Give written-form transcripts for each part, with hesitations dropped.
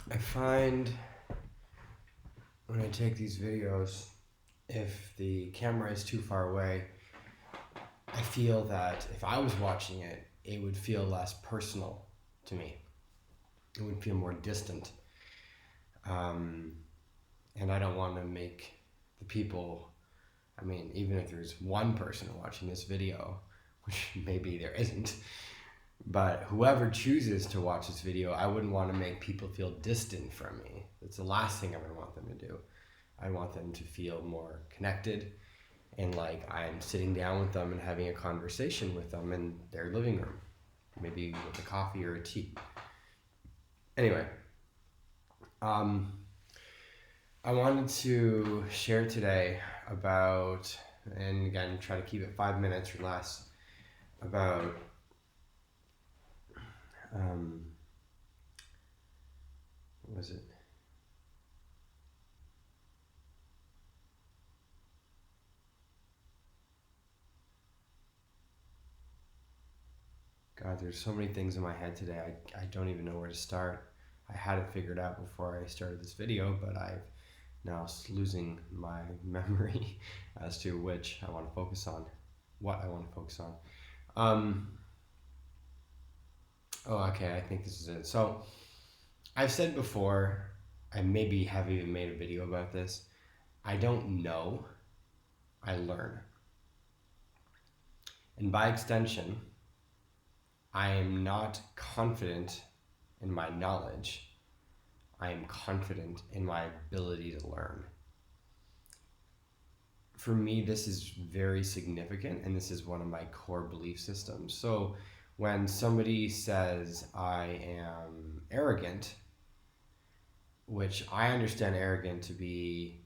I find when I take these videos, if the camera is too far away, I feel that if I was watching it, it would feel less personal to me. It would feel more distant. Um, and I don't want to make the people, I mean, even if there's one person watching this video, which maybe there isn't, but whoever chooses to watch this video, I wouldn't want to make people feel distant from me. That's the last thing I would want them to do. I want them to feel more connected and like I'm sitting down with them and having a conversation with them in their living room, maybe with a coffee or a tea. Anyway, um, I wanted to share today about, and again, try to keep it 5 minutes or less, about what was it? God, there's so many things in my head today. I don't even know where to start. I had it figured out before I started this video, but I've now losing my memory as to which I want to focus on, what I want to focus on. Okay, I think this is it. So I've said before, I maybe have even made a video about this. I don't know, I learn. And by extension, I am not confident in my knowledge. I am confident in my ability to learn. For me, this is very significant, and this is one of my core belief systems. So when somebody says I am arrogant, which I understand arrogant to be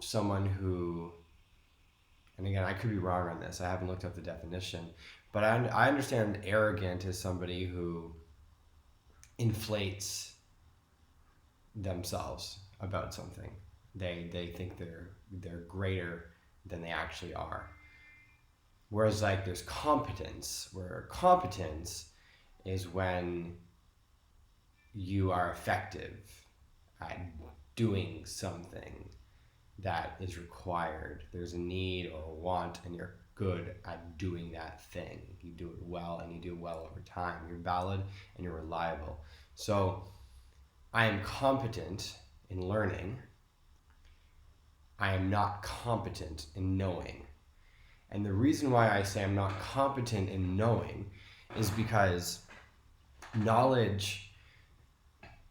someone who, and again, I could be wrong on this, I haven't looked up the definition, but I understand arrogant as somebody who inflates themselves about something. They think they're greater than they actually are. Whereas like there's competence, where competence is when you are effective at doing something that is required. There's a need or a want, and you're good at doing that thing. You do it well, and you do it well over time. You're valid and you're reliable. So I am competent in learning. I am not competent in knowing. And the reason why I say I'm not competent in knowing is because knowledge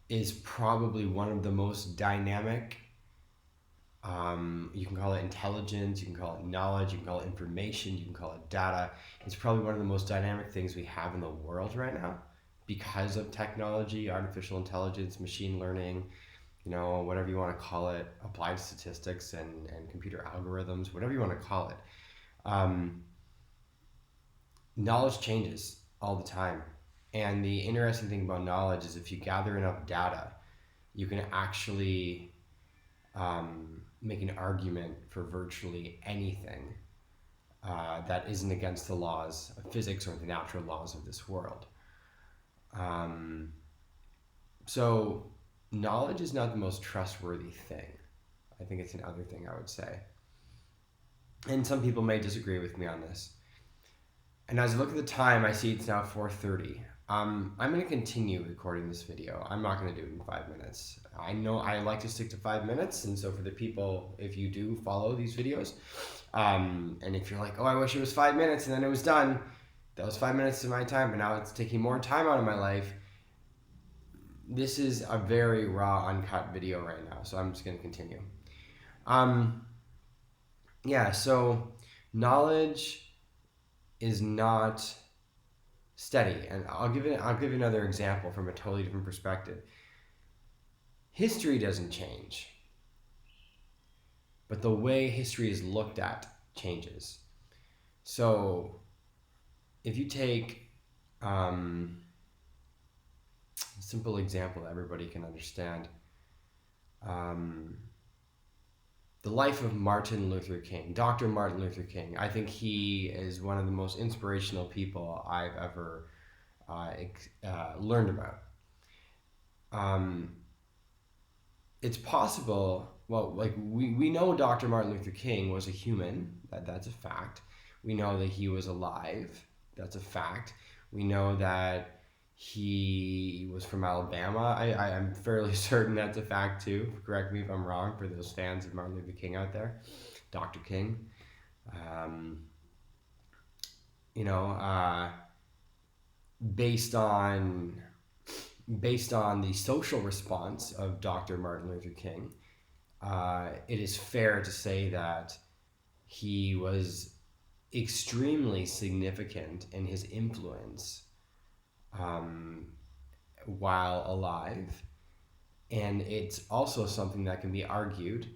is probably one of the most dynamic, you can call it intelligence, you can call it knowledge, you can call it information, you can call it data. It's probably one of the most dynamic things we have in the world right now because of technology, artificial intelligence, machine learning, whatever you want to call it, applied statistics and computer algorithms, whatever you want to call it. Knowledge changes all the time. And the interesting thing about knowledge is if you gather enough data, you can actually make an argument for virtually anything that isn't against the laws of physics or the natural laws of this world. So knowledge is not the most trustworthy thing. I think it's another thing I would say. And some people may disagree with me on this. And as I look at the time, I see it's now 4:30. I'm going to continue recording this video. I'm not going to do it in 5 minutes. I know I like to stick to 5 minutes, and so for the people, if you do follow these videos, and if you're like, oh, I wish it was 5 minutes and then it was done, that was 5 minutes of my time, but now it's taking more time out of my life. This is a very raw, uncut video right now, so I'm just going to continue. So knowledge is not steady, and I'll give you another example from a totally different perspective. History doesn't change, but the way history is looked at changes. So if you take a simple example that everybody can understand, the life of Martin Luther King, Dr. Martin Luther King. I think he is one of the most inspirational people I've ever learned about. it's possible. Well, like we know Dr. Martin Luther King was a human. That's a fact. We know that he was alive. That's a fact. We know that he was from Alabama. I'm fairly certain that's a fact too. Correct me if I'm wrong, for those fans of Martin Luther King out there. Dr. King. Um, you know, based on the social response of Dr. Martin Luther King, it is fair to say that he was extremely significant in his influence while alive. And it's also something that can be argued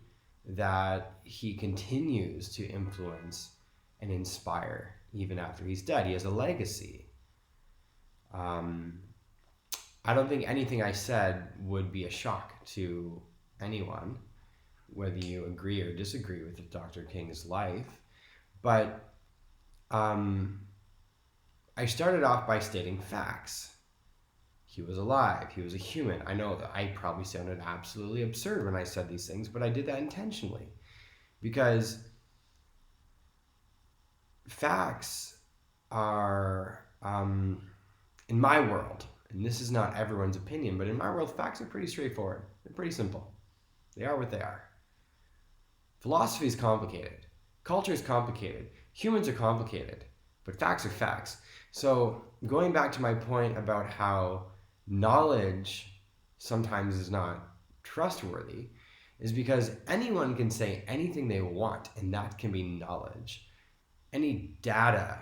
that he continues to influence and inspire even after he's dead. He has a legacy. I don't think anything I said would be a shock to anyone, whether you agree or disagree with Dr. King's life. But I started off by stating facts. He was alive. He was a human. I know that I probably sounded absolutely absurd when I said these things, but I did that intentionally because facts are, in my world, and this is not everyone's opinion, but in my world, facts are pretty straightforward. They're pretty simple. They are what they are. Philosophy is complicated. Culture is complicated. Humans are complicated. But facts are facts. So going back to my point about how knowledge sometimes is not trustworthy is because anyone can say anything they want, and that can be knowledge. Any data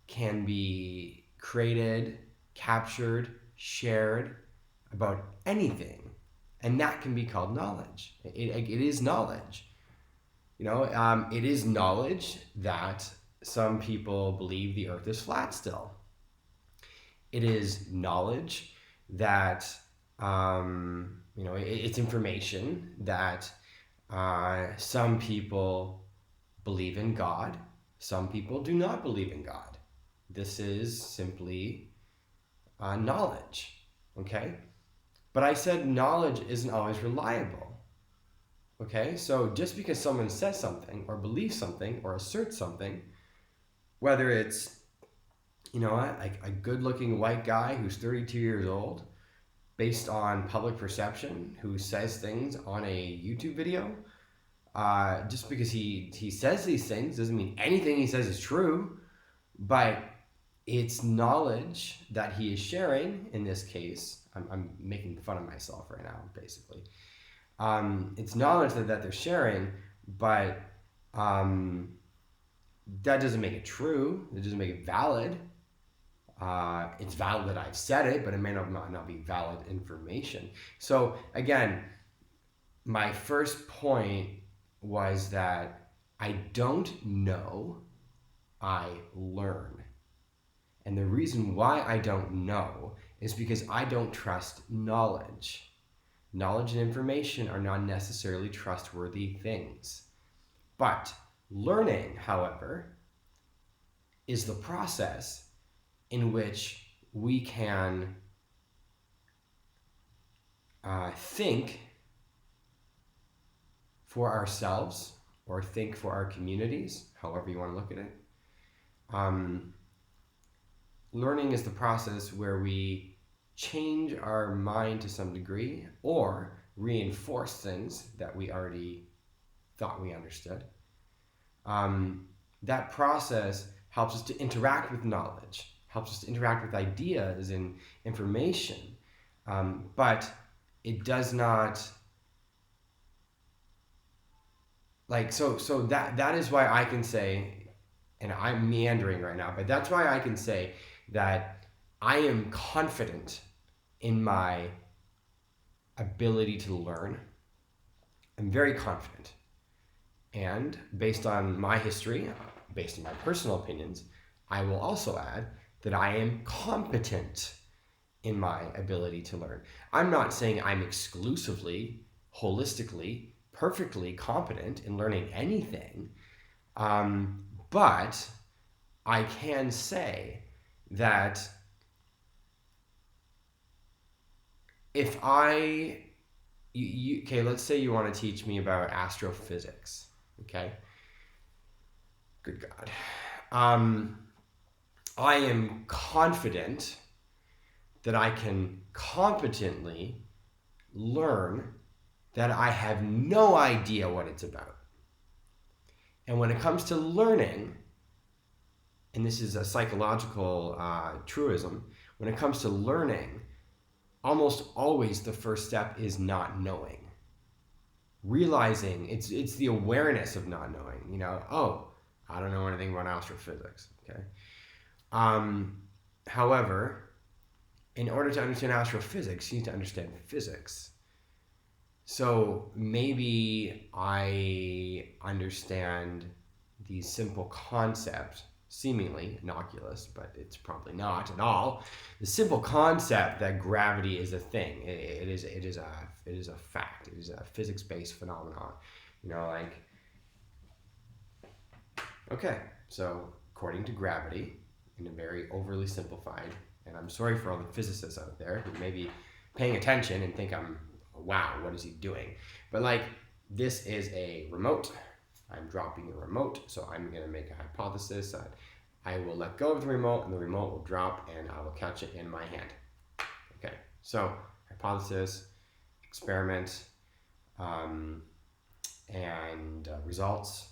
can be created, captured, shared about anything, and that can be called knowledge. It is knowledge. It is knowledge that some people believe the earth is flat still. It is knowledge that, it's information that some people believe in God, some people do not believe in God. This is simply knowledge, okay? But I said knowledge isn't always reliable. Okay, so just because someone says something or believes something or asserts something, whether it's, a good-looking white guy who's 32 years old, based on public perception, who says things on a YouTube video, just because he says these things doesn't mean anything he says is true, but it's knowledge that he is sharing. In this case, I'm making fun of myself right now, basically. It's knowledge that they're sharing, but that doesn't make it true. It doesn't make it valid. It's valid that I've said it, but it may not be valid information. So again, my first point was that I don't know, I learn. And the reason why I don't know is because I don't trust knowledge. Knowledge and information are not necessarily trustworthy things. But learning, however, is the process in which we can think for ourselves or think for our communities, however you want to look at it. Learning is the process where we change our mind to some degree or reinforce things that we already thought we understood. That process helps us to interact with knowledge, helps us to interact with ideas and information, but it does not, so that is why I can say, and I'm meandering right now, but that's why I can say that I am confident in my ability to learn. I'm very confident. And based on my history, based on my personal opinions, I will also add that I am competent in my ability to learn. I'm not saying I'm exclusively, holistically, perfectly competent in learning anything, but I can say that if okay, let's say you want to teach me about astrophysics. Okay. Good God. I am confident that I can competently learn that I have no idea what it's about. And when it comes to learning, and this is a psychological truism, when it comes to learning, almost always the first step is not knowing. Realizing it's the awareness of not knowing. You know, oh, I don't know anything about astrophysics. Okay. However, in order to understand astrophysics, you need to understand physics. So maybe I understand the simple concept, seemingly innocuous, but it's probably not at all. The simple concept that gravity is a thing. It is a fact. It is a physics-based phenomenon. You know, like, okay, so according to gravity, in a very overly simplified, and I'm sorry for all the physicists out there who may be paying attention and think wow, what is he doing? But like, this is a remote. I'm dropping a remote, so I'm going to make a hypothesis that I will let go of the remote and the remote will drop and I will catch it in my hand. Okay, so hypothesis, experiment, and results.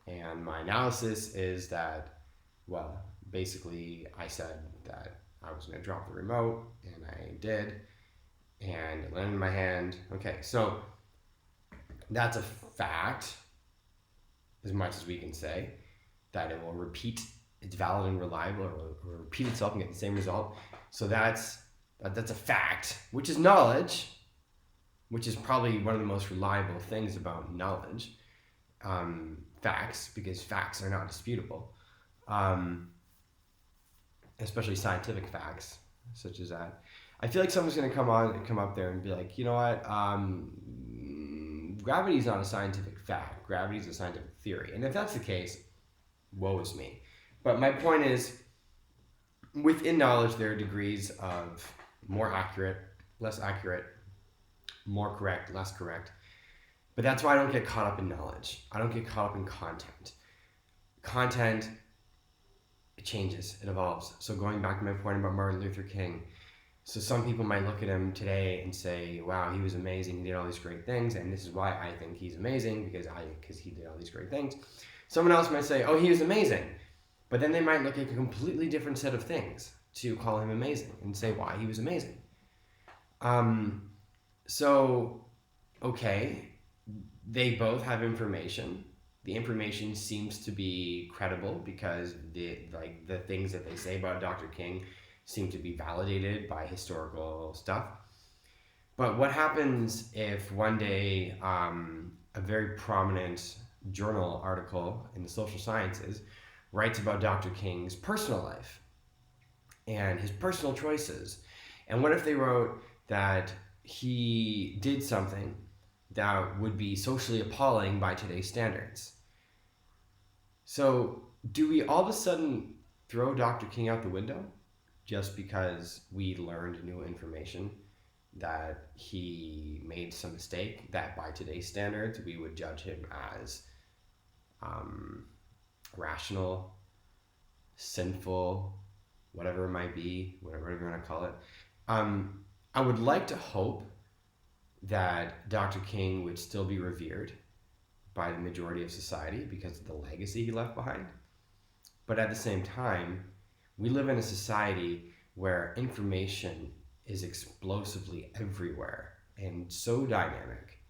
And my analysis is that, well, basically I said that I was going to drop the remote and I did. And it landed in my hand. Okay, so that's a fact, as much as we can say, that it will repeat, it's valid and reliable, or will repeat itself and get the same result. So that's a fact, which is knowledge, which is probably one of the most reliable things about knowledge. Facts, because facts are not disputable, especially scientific facts, such as that. I feel like someone's going to come up there and be like, you know what, gravity is not a scientific fact. Gravity is a scientific theory. And if that's the case, woe is me. But my point is, within knowledge, there are degrees of more accurate, less accurate, more correct, less correct. But that's why I don't get caught up in knowledge. I don't get caught up in content. Content, it changes, it evolves. So going back to my point about Martin Luther King, so some people might look at him today and say, wow, he was amazing, he did all these great things, and this is why I think he's amazing, because he did all these great things. Someone else might say, oh, he was amazing. But then they might look at a completely different set of things to call him amazing and say why he was amazing. So, okay, they both have information. The information seems to be credible because the things that they say about Dr. King seem to be validated by historical stuff. But what happens if one day a very prominent journal article in the social sciences writes about Dr. King's personal life and his personal choices? And what if they wrote that he did something that would be socially appalling by today's standards? So do we all of a sudden throw Dr. King out the window just because we learned new information that he made some mistake that by today's standards we would judge him as rational, sinful, whatever it might be, whatever you want to call it? I would like to hope that Dr. King would still be revered by the majority of society because of the legacy he left behind. But at the same time, we live in a society where information is explosively everywhere and so dynamic.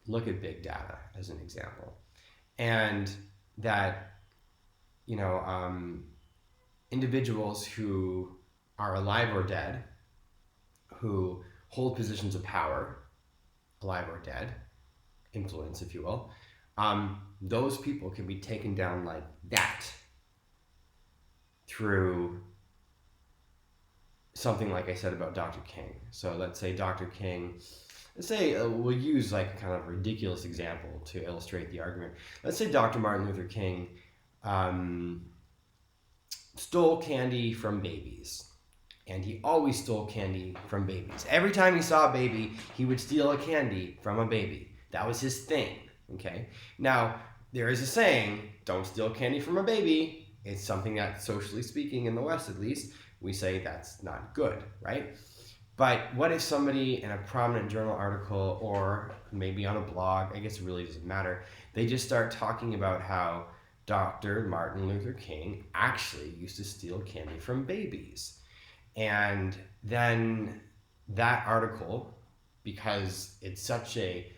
Look at big data as an example. And that, individuals who are alive or dead, who hold positions of power, alive or dead, influence, if you will, those people can be taken down like that through something like I said about Dr. King. So let's say Dr. King, we'll use like kind of a ridiculous example to illustrate the argument. Let's say Dr. Martin Luther King stole candy from babies and he always stole candy from babies. Every time he saw a baby, he would steal a candy from a baby. That was his thing, okay? Now, there is a saying, don't steal candy from a baby. It's something that, socially speaking, in the West at least, we say that's not good, right? But what if somebody in a prominent journal article or maybe on a blog, I guess it really doesn't matter, they just start talking about how Dr. Martin Luther King actually used to steal candy from babies. And then that article, because it's such a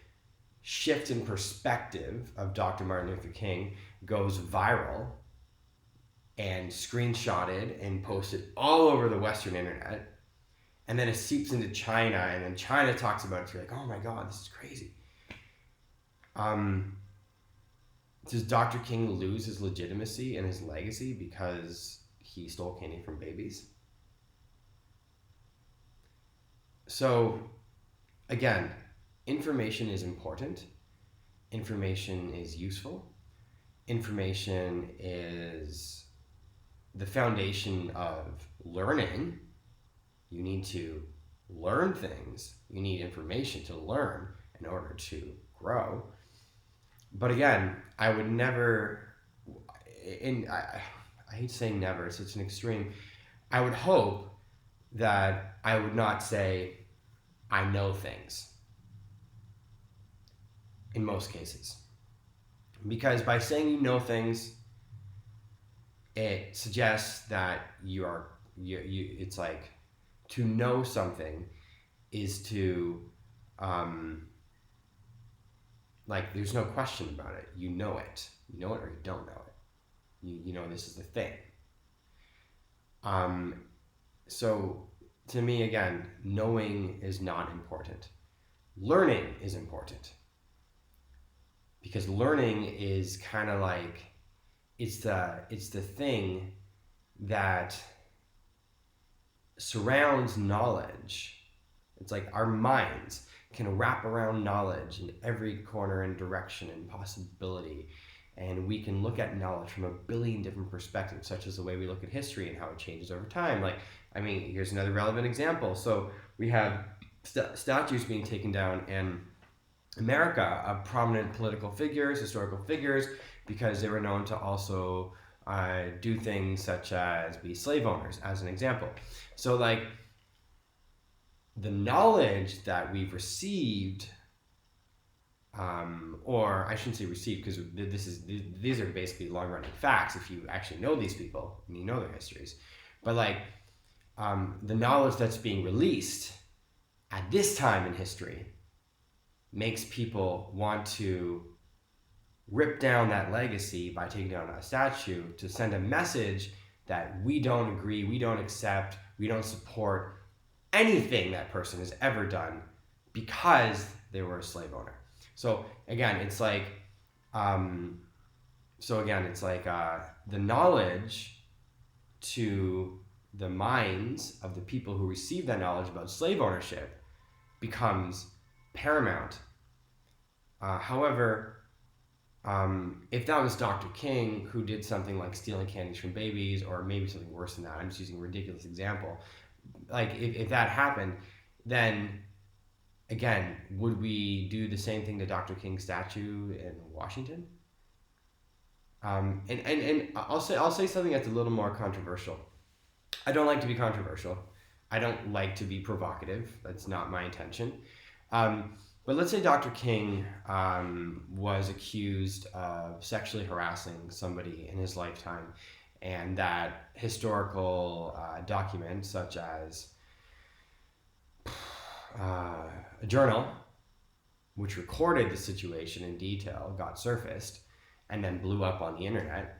shift in perspective of Dr. Martin Luther King, goes viral and screenshotted and posted all over the Western internet. And then it seeps into China, and then China talks about it. You're like, oh my God, this is crazy. Does Dr. King lose his legitimacy and his legacy because he stole candy from babies? So, again, information is important. Information is useful. Information is the foundation of learning. You need to learn things. You need information to learn in order to grow. But again, I would never, and I hate saying never, it's such an extreme. I would hope that I would not say, I know things in most cases. Because by saying you know things, it suggests that it's like, to know something is to, like, there's no question about it. You know it. You know it or you don't know it. You know this is the thing. So to me, again, knowing is not important. Learning is important. Because learning is kind of like, it's the thing that surrounds knowledge. It's like our minds can wrap around knowledge in every corner and direction and possibility. And we can look at knowledge from a billion different perspectives, such as the way we look at history and how it changes over time. Like, I mean, here's another relevant example. So we have statues being taken down in America of prominent political figures, historical figures, because they were known to also do things such as be slave owners, as an example. So, like, the knowledge that we've received, or I shouldn't say received, because these are basically long-running facts if you actually know these people and you know their histories. But like, the knowledge that's being released at this time in history makes people want to rip down that legacy by taking down a statue to send a message that we don't agree, we don't accept, we don't support anything that person has ever done because they were a slave owner. So again, it's like, the knowledge to the minds of the people who receive that knowledge about slave ownership becomes paramount. However, if that was Dr. King who did something like stealing candies from babies, or maybe something worse than that, I'm just using a ridiculous example. Like, if that happened, then again, would we do the same thing to Dr. King's statue in Washington? And I'll say something that's a little more controversial. I don't like to be controversial. I don't like to be provocative. That's not my intention. But let's say Dr. King was accused of sexually harassing somebody in his lifetime, and that historical document, such as a journal which recorded the situation in detail, got surfaced and then blew up on the internet,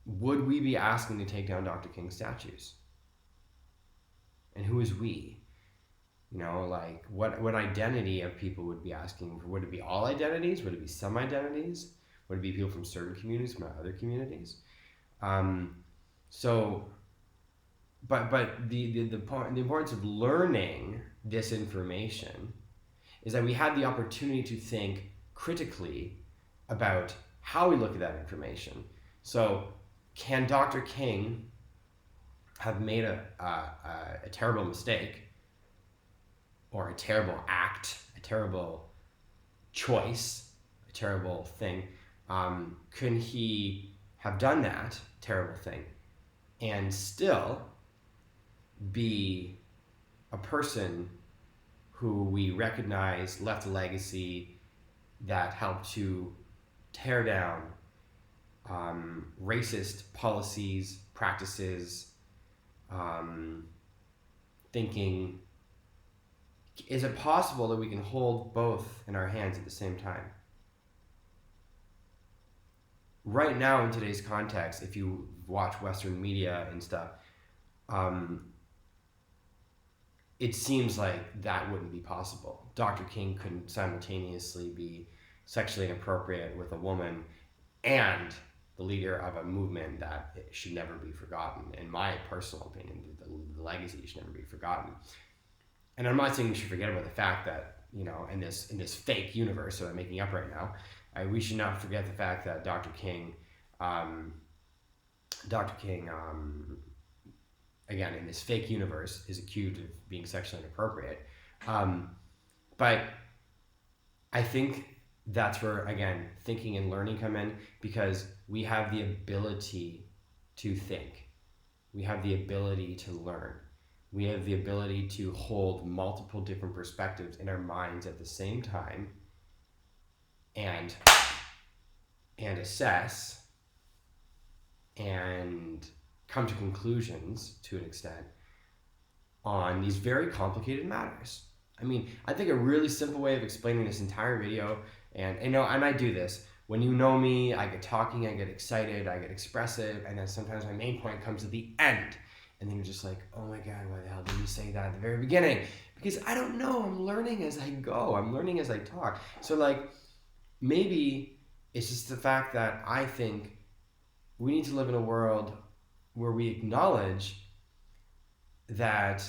would we be asking to take down Dr. King statues? And who is we? You know, like, what identity of people would be asking for? Would it be all identities? Would it be some identities? Would it be people from certain communities, from other communities? But the importance of learning this information is that we had the opportunity to think critically about how we look at that information. So, can Dr. King have made a terrible mistake or a terrible act, a terrible choice, a terrible thing, couldn't he have done that terrible thing and still be a person who we recognize left a legacy that helped to tear down racist policies, practices, thinking? Is it possible that we can hold both in our hands at the same time? Right now, in today's context, if you watch Western media and stuff, it seems like that wouldn't be possible. Dr. King couldn't simultaneously be sexually inappropriate with a woman and the leader of a movement that should never be forgotten. In my personal opinion, the legacy should never be forgotten. And I'm not saying we should forget about the fact that, you know, in this fake universe that I'm making up right now, we should not forget the fact that Dr. King, again, in this fake universe, is accused of being sexually inappropriate. But I think that's where, again, thinking and learning come in, because we have the ability to think. We have the ability to learn. We have the ability to hold multiple different perspectives in our minds at the same time and assess and come to conclusions to an extent on these very complicated matters. I mean, I think a really simple way of explaining this entire video, and I do this. When you know me, I get talking, I get excited, I get expressive, and then sometimes my main point comes at the end. And then you're just like, oh my God, why the hell did you say that at the very beginning? Because I don't know, I'm learning as I go. I'm learning as I talk. So like, maybe it's just the fact that I think we need to live in a world where we acknowledge that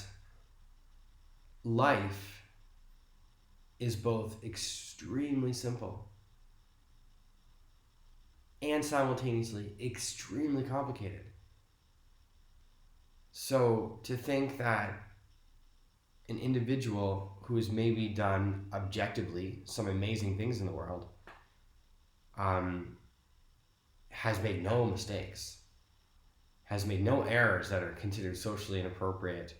life is both extremely simple and simultaneously extremely complicated. So to think that an individual who has maybe done objectively some amazing things in the world has made no mistakes, has made no errors that are considered socially inappropriate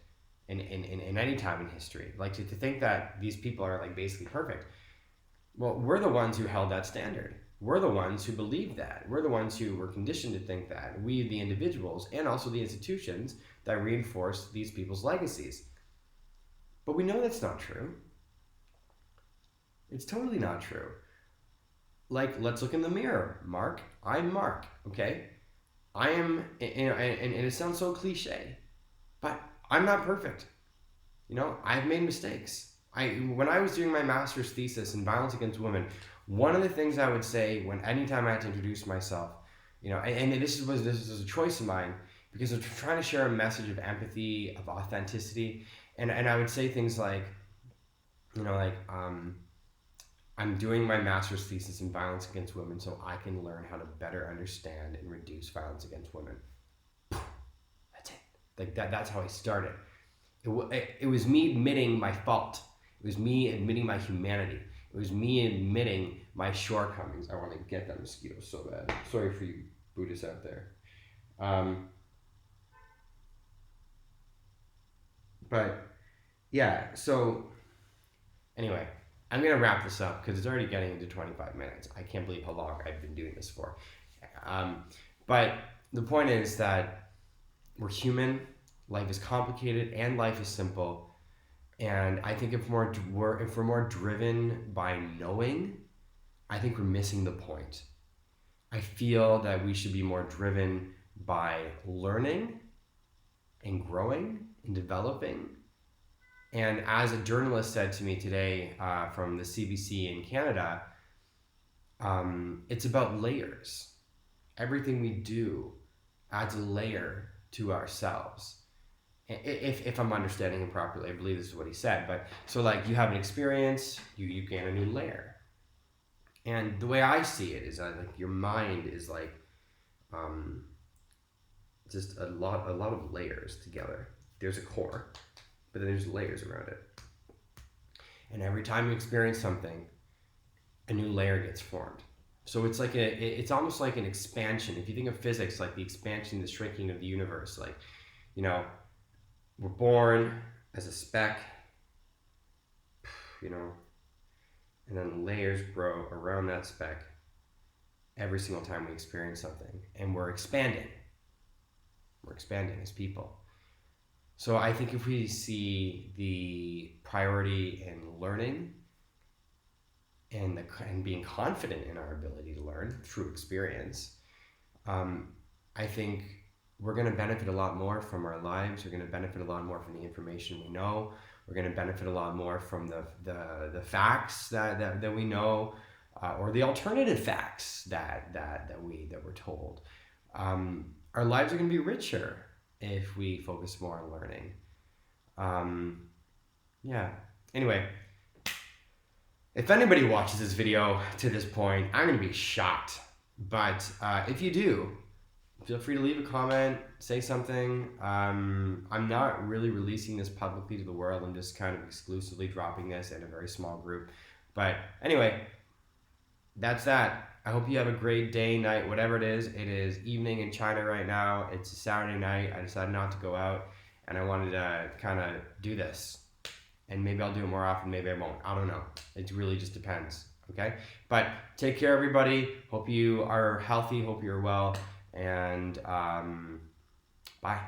in any time in history. Like to think that these people are like basically perfect. Well, we're the ones who held that standard. We're the ones who believed that. We're the ones who were conditioned to think that. We, the individuals, and also the institutions that reinforce these people's legacies. But we know that's not true. It's totally not true. Like, let's look in the mirror. Mark, I'm Mark, okay? I am, and it sounds so cliche, but I'm not perfect. You know, I've made mistakes. When I was doing my master's thesis in violence against women, one of the things I would say anytime I had to introduce myself, you know, and this was a choice of mine because I'm trying to share a message of empathy, of authenticity, and I would say things like, you know, like, I'm doing my master's thesis in violence against women so I can learn how to better understand and reduce violence against women. That's it. Like that's how I started. It was me admitting my fault. It was me admitting my humanity. It was me admitting my shortcomings. I want to get that mosquito so bad. Sorry for you Buddhists out there. But yeah, so anyway, I'm going to wrap this up because it's already getting into 25 minutes. I can't believe how long I've been doing this for. But the point is that we're human, life is complicated, and life is simple. And I think if we're more driven by knowing, I think we're missing the point. I feel that we should be more driven by learning and growing and developing. And as a journalist said to me today from the CBC in Canada, it's about layers. Everything we do adds a layer to ourselves. If I'm understanding him properly, I believe this is what he said. But so like you have an experience, you gain a new layer. And the way I see it is like your mind is like just a lot of layers together. There's a core, but then there's layers around it. And every time you experience something, a new layer gets formed. So it's like it's almost like an expansion. If you think of physics, like the expansion, the shrinking of the universe, like, you know, we're born as a speck, you know, and then layers grow around that speck every single time we experience something. And we're expanding. We're expanding as people. So I think if we see the priority in learning and being confident in our ability to learn through experience, I think we're going to benefit a lot more from our lives. We're going to benefit a lot more from the information we know. We're going to benefit a lot more from the facts that we know, or the alternative facts that we're told. Our lives are going to be richer if we focus more on learning. Yeah. Anyway, if anybody watches this video to this point, I'm going to be shocked. But if you do, feel free to leave a comment, say something. I'm not really releasing this publicly to the world. I'm just kind of exclusively dropping this in a very small group. But anyway, that's that. I hope you have a great day, night, whatever it is. It is evening in China right now. It's a Saturday night. I decided not to go out, and I wanted to kind of do this. And maybe I'll do it more often, maybe I won't. I don't know. It really just depends, okay? But take care, everybody. Hope you are healthy. Hope you're well. And bye.